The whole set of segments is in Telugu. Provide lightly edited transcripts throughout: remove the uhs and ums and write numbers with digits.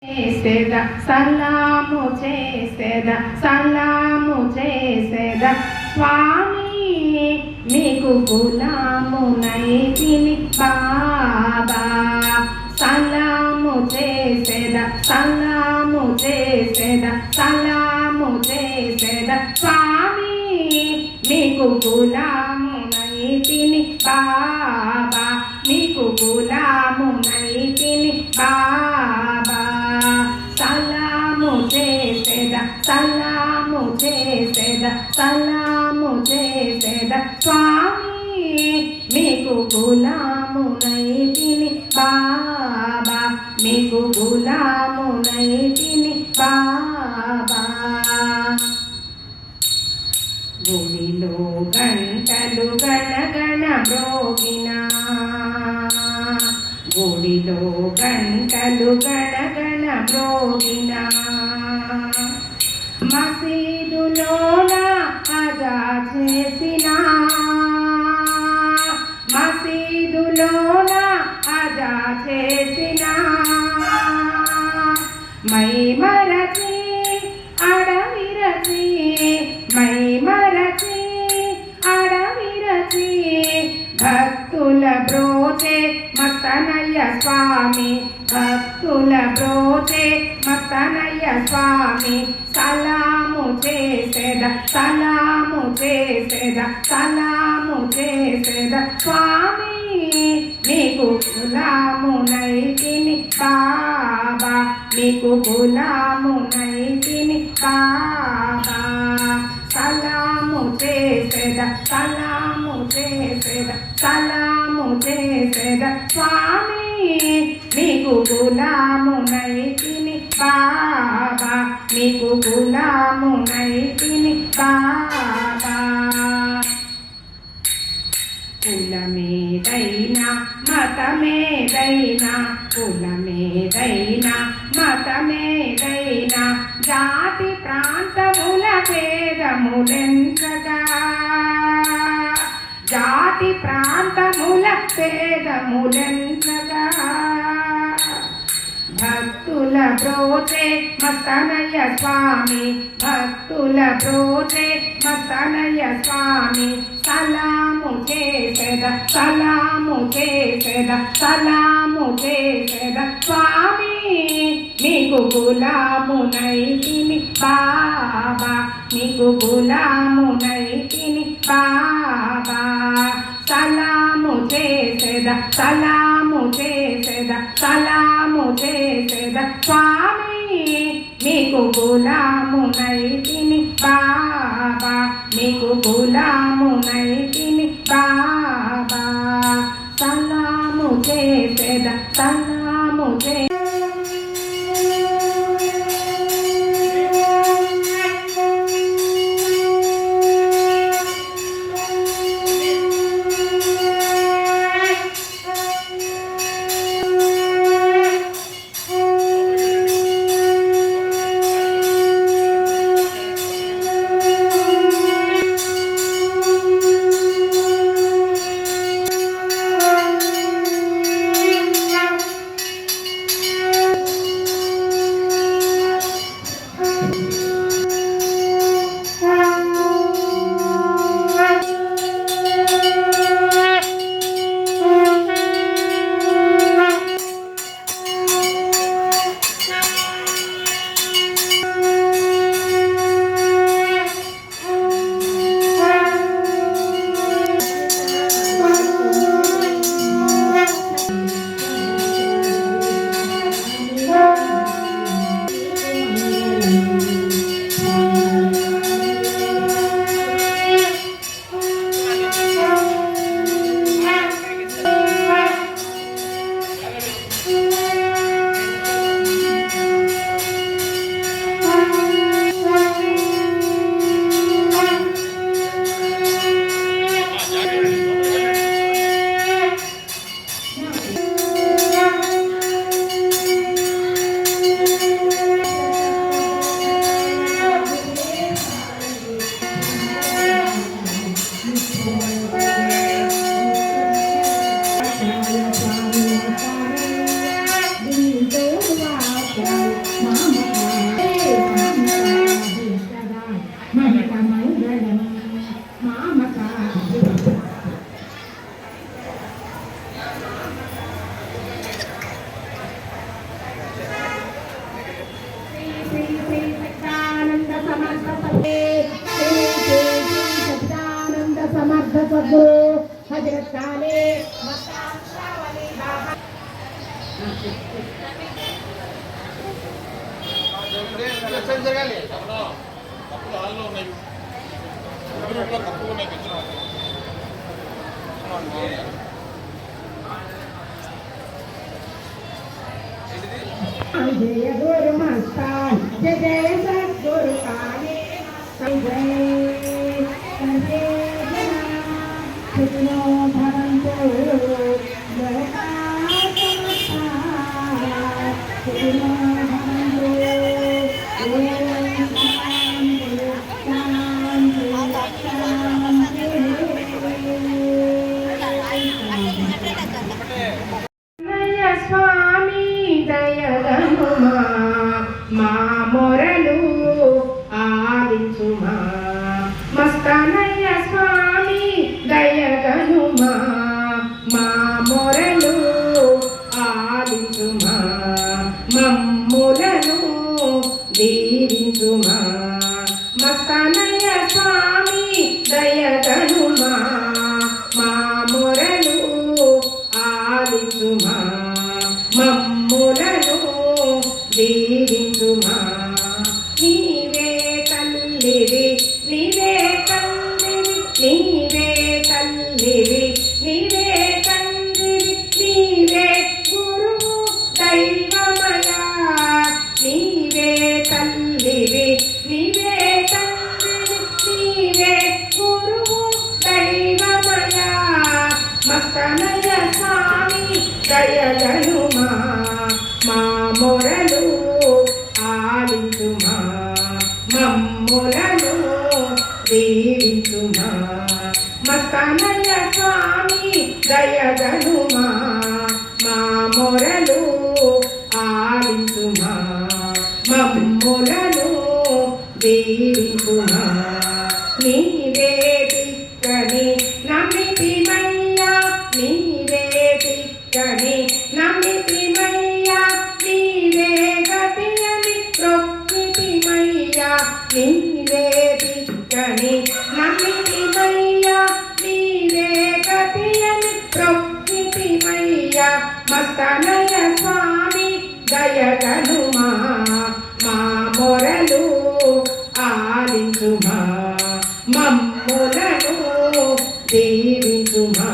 చేసేదా సలాము చేసేదా సలాము చేసేదా స్వామి మీకు గులామునైతిని బాబా సలాము చేసేదా సలాము చేసేదా సలాము చేసేదా స్వామి మీకు గులామునైతిని బాబా మీకు గులామునైతిని బాబా సలాము చేసేదా సలాము చేసేదా సలాము చేసేదా స్వామి మీకు గులామునైతిని బాబా మీకు గులామునైతిని బాబా గుడిలో గంటలు గణగణ మ్రోగినా గుడిలో గంటలు గణగణ మ్రోగినా మసీదులోన అజా చేసినా మసీదులోన అజా చేసినా మై మరచి అడవిరచి మై మరచి అడవిరచి భక్తుల బ్రోచే మతనయ్య స్వామి భక్తుల బ్రోచే మతనయ్య స్వామి సలాము చేసేదా సలాము చేసేదా సలాము చేసేదా స్వామి మీకు గులామునైతిని బాబా మీకు గులామునైతిని బాబా సలాము చేసేదా సలాము చేసేదా సలాము చేసేదా స్వామి మీకు గులామునైతిని బాబా మీకు గులామునైతిని బాబా కులమేదైనా మతమేదైనా కులమేదైనా మతమేదైనా జాతి ప్రాంతముల భేదములెంచగా జాతి ప్రాంతముల భేదములెంచగా భక్తుల బ్రోచే మతనయ్య స్వామి భక్తుల బ్రోచే మతనయ్య స్వామి సలాము చేసేదా సలాము చేసేదా సలాము చేసేదా స్వామి మీకు గులామునైతిని బాబా మీకు గులామునైతిని బాబా సలాము చేసేదా సలాము చేసేదా సలాము చేసేదా స్వామి మీకు గులామునైతిని బాబా మీకు గులామునైతిని బాబా సలాము చేసేదా సలాము చే జరగాలి కప్పులు హాల్లో ఉన్నాయి కప్పులు ఉన్నాయి जय गुरु मस्तान जय जय सद्गुरु काले जय सुनो भवन्तु सुनो भवन्तु स्वामी दयगनुमा మా మొరలు ఆలించుమా మస్తానయ్య స్వామి దయగనుమా మా మొరలు ఆలించుమా మమ్ములను దీవించుమా మస్తానయ్య స్వామి దయగనుమా మా మొరలు ఆలించుమా మమ్ములను దీవించుమా నీవే తల్లివి నీవే తండ్రివి నీవే తల్లివి నీవే తండ్రివి నీవే గురువు దైవమయా నీవే తల్లివి నీవే తండ్రివి నీవే గురువు దైవమయా మస్తనయ స్వామి దయగనుమా మా మొరలు ఆలించుమా మమ్ములను దీవించుమా మస్తానయ్య స్వామి దయగనుమా మా మొరలు ఆలించుమా మమ్ములను దీవించుమా నీవే దిక్కని నమ్మితిమయ్యా నీవే దిక్కని నమ్మితిమయ్యా నీవే గతియని ప్రొక్కితిమయ్యా నీవే దిక్కని నమ్మితిమయ్యా నీవే గతియని ప్రొక్కితిమయ్యా మస్తనయ స్వామి దయగనుమా మా మొరలు ఆలించుమా మమ్ములను దీవించుమా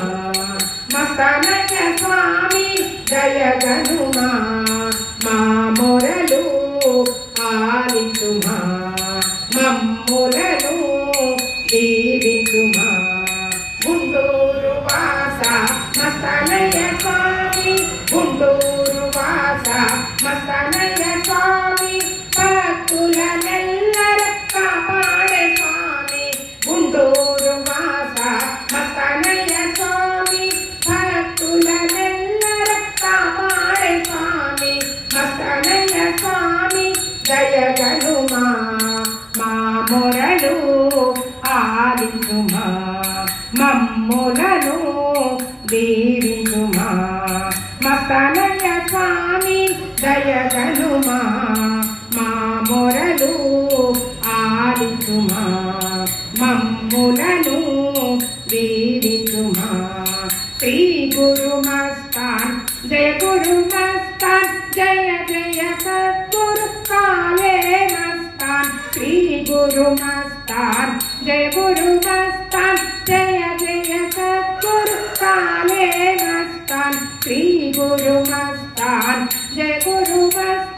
మస్తనయ స్వామి దయగనుమా మా మొరలు ఆలించుమా మమ్ములను దీవించుమా గుంటూరు వాస మస్తనయ స్వామి గుంటూరు వాస మస్తనయ స్వామి భక్తులనెల్లర కాపాడే స్వామి గుంటూరు వాస మస్తనయ స్వామి భక్తులనెల్లర కాపాడే స్వామి మస్తనయ స్వామి దయగనుమా మా మొరలు ఆలించుమా మమ్ములను దీవించుమా మస్తనయ స్వామి దయగనుమా మా మొరలు ఆలించుమా మమ్ములను దీవించుమా శ్రీ గురు మస్తాన్ జయ గురు మస్తాన్ జయ జయ సద్గురు కాలే మస్తాన్ శ్రీ గురు మస్తాన్ జయ గురు మస్తాన్ జయ జయ సద్గురు కాలే మస్తాన్ శ్రీ గురు మస్తాన్ జయ గురు మస్తాన్